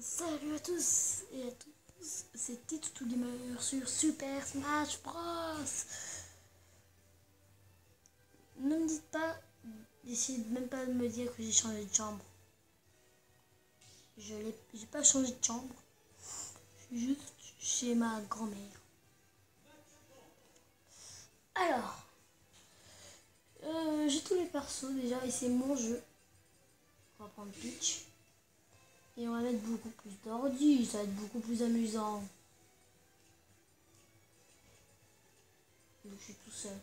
Salut à tous et à tous, c'était Toutou Gamer sur Super Smash Bros. Ne me dites pas, essayez même pas de me dire que j'ai changé de chambre. J'ai pas changé de chambre, je suis juste chez ma grand-mère. Alors, j'ai tous les persos déjà et c'est mon jeu. On va prendre Peach. Et on va mettre beaucoup plus d'ordi, ça va être beaucoup plus amusant. Donc je suis tout seul.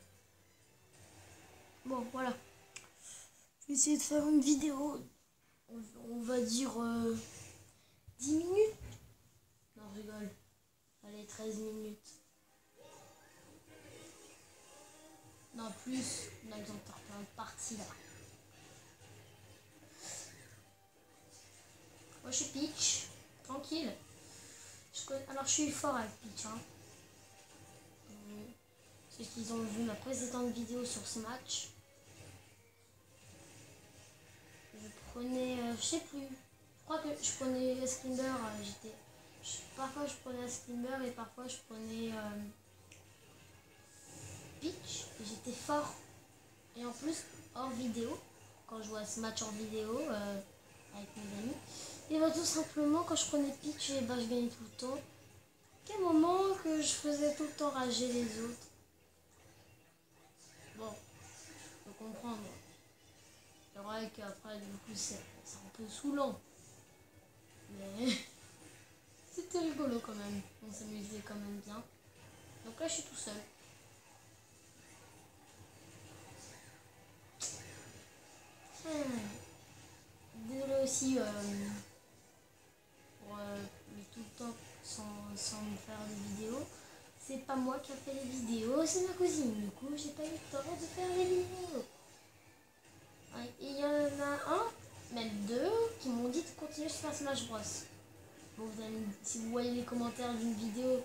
Bon, voilà. Je vais essayer de faire une vidéo. On va dire 10 minutes. Non, je rigole. Allez, 13 minutes. Non, plus. On a besoin de faire une partie là. Moi, je suis Peach. Tranquille. Alors, je suis fort avec Peach. Hein. Ceux qui ont vu ma précédente vidéo sur ce match. Je prenais, je sais plus. Je crois que je prenais Esclimber. Parfois je prenais Esclimber et parfois je prenais Peach. Et j'étais fort. Et en plus, hors vidéo, quand je jouais à ce match hors vidéo avec mes amis, et bah tout simplement quand je prenais Peach, et bah, je gagnais tout le temps. Quel moment que je faisais tout le temps rager les autres. Bon, faut comprendre. C'est vrai qu'après, du coup, c'est un peu saoulant. Mais c'était rigolo quand même. On s'amusait quand même bien. Donc là, je suis tout seul. Désolé aussi pour tout le temps sans me faire des vidéos. C'est pas moi qui a fait les vidéos, c'est ma cousine. Du coup, j'ai pas eu le temps de faire les vidéos. Et il y en a un, même deux, qui m'ont dit de continuer sur Smash Bros. Bon, si vous voyez les commentaires d'une vidéo,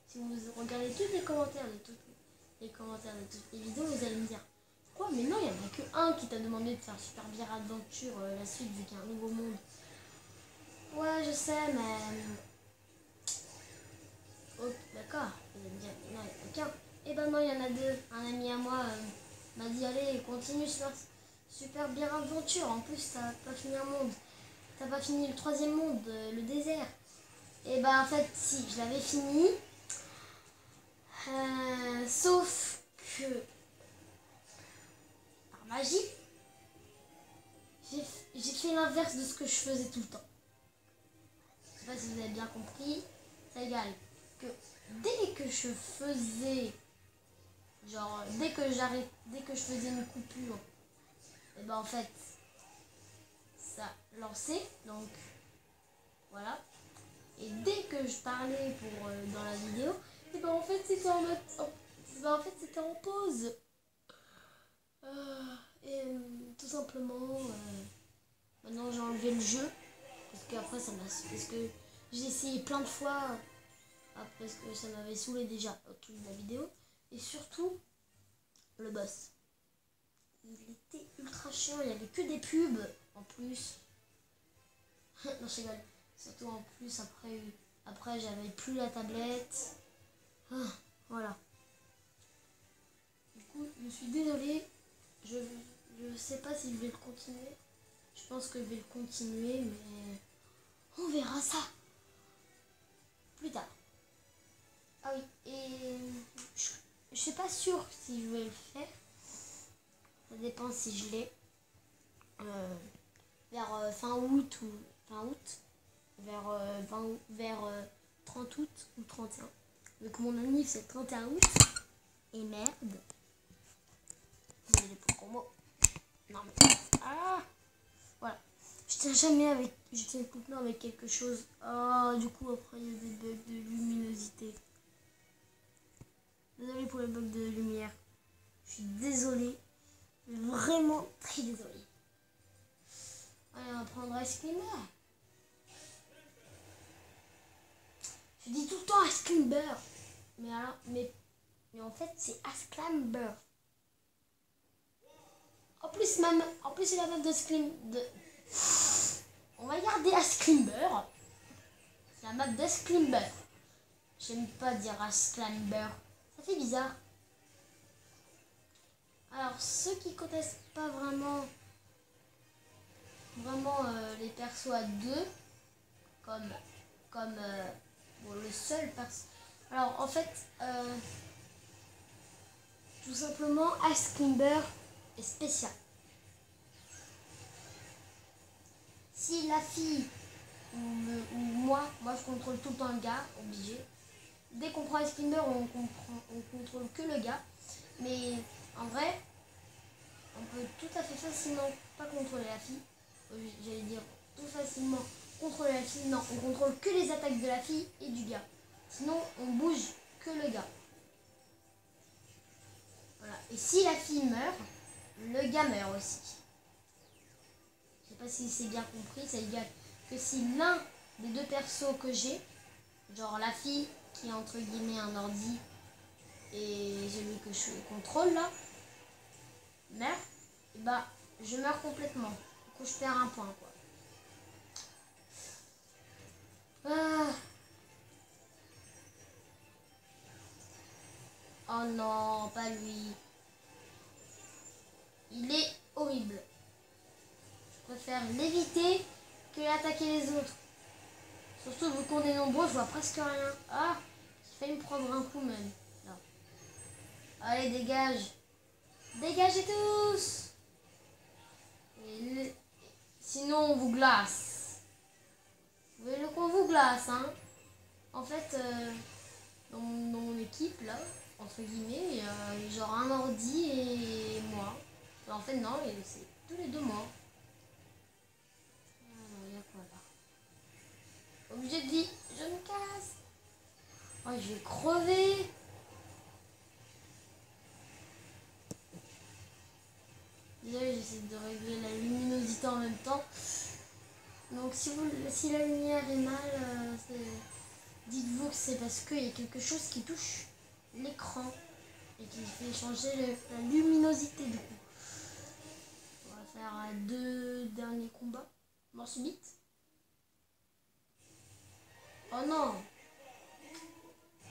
si vous regardez tous les commentaires de toutes les vidéos, vous allez me dire quoi, mais non, il n'y en a que un qui t'a demandé de faire Super Bear Adventure la suite vu qu'il y a un nouveau monde. Ouais, je sais, mais oh, d'accord, vous allez me dire non, il n'y en a qu'un. Et ben non, il y en a deux. Un ami à moi m'a dit allez, continue sur Super Bear Adventure. En plus, t'as pas fini un monde. T'as pas fini le troisième monde, le désert. Et bah en fait, si, je l'avais fini. Sauf que, par magie, j'ai fait l'inverse de ce que je faisais tout le temps. Je sais pas si vous avez bien compris. C'est égal que dès que je faisais, genre, dès que je faisais une coupure, et ben en fait, ça lançait. Donc, voilà. Et dès que je parlais dans la vidéo, et ben en fait c'était en mode, c'était en pause. Et tout simplement, maintenant j'ai enlevé le jeu parce qu'après parce que j'ai essayé plein de fois parce que ça m'avait saoulé déjà au tout de la vidéo et surtout le boss. Il était ultra chiant, il n'y avait que des pubs en plus. Non, je rigole. Surtout en plus, après j'avais plus la tablette. Voilà. Du coup, je suis désolée. Je sais pas si je vais le continuer. Je pense que je vais le continuer, mais on verra ça plus tard. Ah oui, et je suis pas sûre si je vais le faire. Ça dépend si je l'ai. Vers fin août ou fin août. Vers 30 août ou 31. Donc mon anniv c'est le 31 août. Et merde. Désolé pour le gros mot. Non mais. Ah voilà. Je tiens tout le temps avec quelque chose. Oh, du coup après il y a des bugs de luminosité. Désolé pour les bugs de lumière. Je suis désolée. Vraiment très désolée. Allez, on va prendre Esclimber. Je dis tout le temps Esclimber. Mais en fait c'est Esclimber. En plus c'est la meuf de Scream. On va garder Esclimber. la map d'Ice Climber. J'aime pas dire Ice Climber, ça fait bizarre. Alors ceux qui connaissent pas vraiment les persos à deux, comme bon, le seul perso. Alors en fait, tout simplement Ice Climber est spécial. Si la fille ou moi je contrôle tout le temps le gars, obligé. Dès qu'on prend Ice Climber, on contrôle que le gars. Mais en vrai, on peut tout à fait facilement pas contrôler la fille. J'allais dire tout facilement contrôler la fille. Non, on contrôle que les attaques de la fille et du gars. Sinon, on bouge que le gars. Voilà. Et si la fille meurt, le gars meurt aussi. Je sais pas si c'est bien compris. Ça veut dire que si l'un des deux persos que j'ai, genre la fille qui est entre guillemets un ordi et celui que je contrôle là, meurt, et bah je meurs complètement. Du coup je perds un point quoi. Oh non, pas lui. Il est horrible. Je préfère l'éviter que l'attaquer les autres. Surtout vu qu'on est nombreux, je vois presque rien. Ah, j'ai failli me prendre un coup même. Non. Allez, dégage. Dégagez tous. Sinon, on vous glace. Vous voyez qu'on vous glace, hein. En fait, dans mon équipe, là, entre guillemets, il y a genre un ordi et moi. En fait, non, c'est tous les deux morts. Il y a quoi là? Obligé de vie, je me casse. Oh, je vais crever. Désolé, j'essaie de régler la luminosité en même temps. Donc si la lumière est mal, dites-vous que c'est parce qu'il y a quelque chose qui touche l'écran et qui fait changer la luminosité du coup. On va faire 2 derniers combats. Mort subite. Oh non.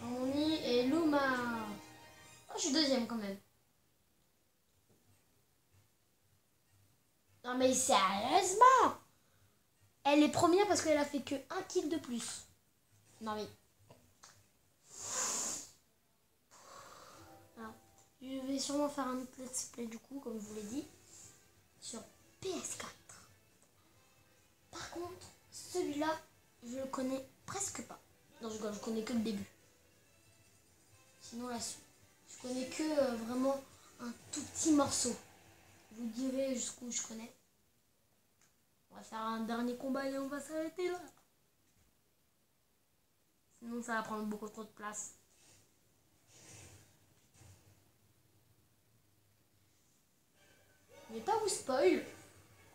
Harmonie et Luma. Oh, je suis deuxième quand même. Non mais sérieusement, elle est première parce qu'elle a fait que 1 kill de plus. Non mais... Alors, je vais sûrement faire un autre let's play du coup, comme je vous l'ai dit, sur PS4. Par contre, celui-là, je le connais presque pas. Non, je connais que le début. Sinon la suite, je connais que vraiment un tout petit morceau. Je vous dirai jusqu'où je connais. On va faire un dernier combat et on va s'arrêter là. Sinon ça va prendre beaucoup trop de place. Je vais pas vous spoil.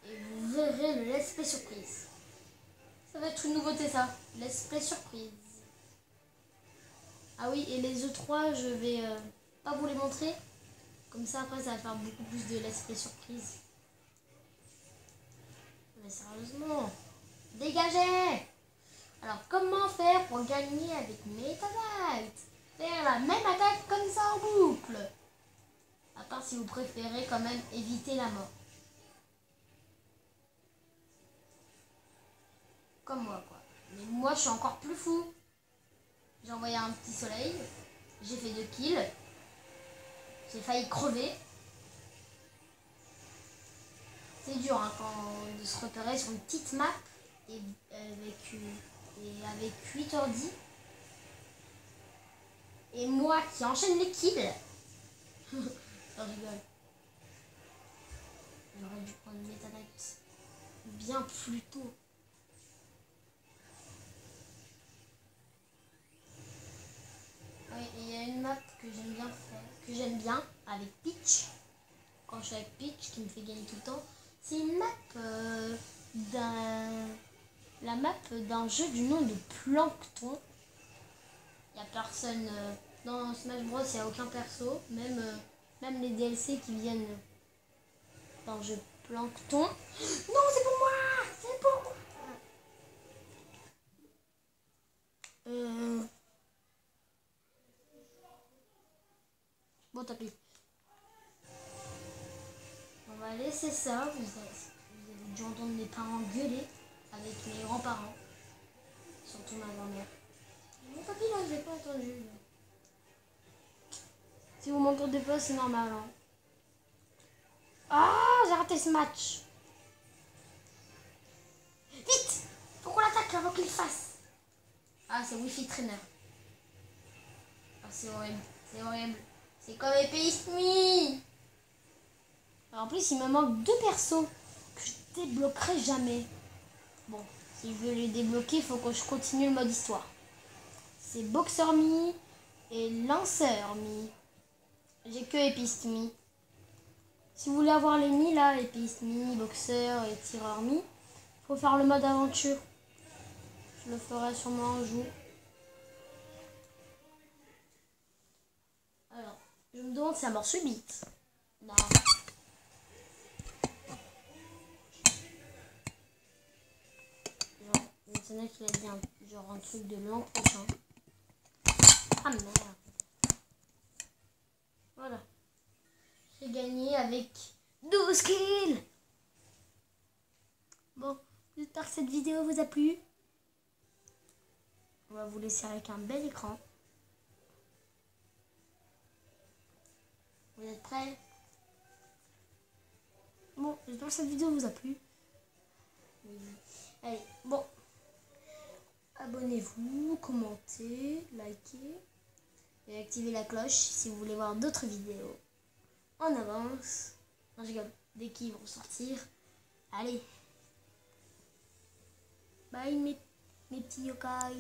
Et vous verrez le let's play surprise. Ça va être une nouveauté ça. Let's play surprise. Ah oui, et les E3, je vais pas vous les montrer. Comme ça après ça va faire beaucoup plus de let's play surprise. Mais sérieusement, dégagez! Alors comment faire pour gagner avec MetaKnight? Faire la même attaque comme ça en boucle. À part si vous préférez quand même éviter la mort. Comme moi quoi. Mais moi je suis encore plus fou. J'ai envoyé un petit soleil. J'ai fait 2 kills. J'ai failli crever. C'est dur hein, de se repérer sur une petite map et avec 8 ordi. Et moi qui enchaîne les kills. Je rigole. J'aurais dû prendre MetaKnight bien plus tôt. Oui, il y a une map que j'aime bien faire, que j'aime bien avec Peach. Quand je suis avec Peach, qui me fait gagner tout le temps. C'est une map la map d'un jeu du nom de Plankton. Il n'y a personne dans Smash Bros, il n'y a aucun perso, même les DLC qui viennent dans le jeu Plankton. Non, c'est pour moi! C'est pour moi! tapis. On va laisser ça. Vous avez dû entendre mes parents gueuler avec mes grands-parents. Surtout ma grand-mère. Mon papy là, je l'ai pas entendu. Si vous m'entendez pas, c'est normal. Hein. Ah, j'ai raté ce match. Vite, faut qu'on l'attaque avant qu'il fasse. Ah, c'est Wi-Fi Trainer. Ah, c'est horrible. C'est horrible. C'est comme Épéiste Me. En plus, il me manque 2 persos que je débloquerai jamais. Bon, si je veux les débloquer, il faut que je continue le mode histoire. C'est Boxer Me et Lanceur Me. J'ai que Épiste Me. Si vous voulez avoir les Mi là, Épiste Me, Boxer et Tireur Me, faut faire le mode aventure. Je le ferai sûrement un jour. Alors, je me demande si c'est à mort subite. Non. Il y en a qui a dit genre un truc de l'an prochain. Ah merde. Voilà. J'ai gagné avec 12 kills. Bon, j'espère que cette vidéo vous a plu. On va vous laisser avec un bel écran. Vous êtes prêts? Bon, j'espère que cette vidéo vous a plu. Allez, bon. Abonnez-vous, commentez, likez et activez la cloche si vous voulez voir d'autres vidéos en avance. Non, je rigole, dès qu'ils vont sortir. Allez. Bye mes petits yokai.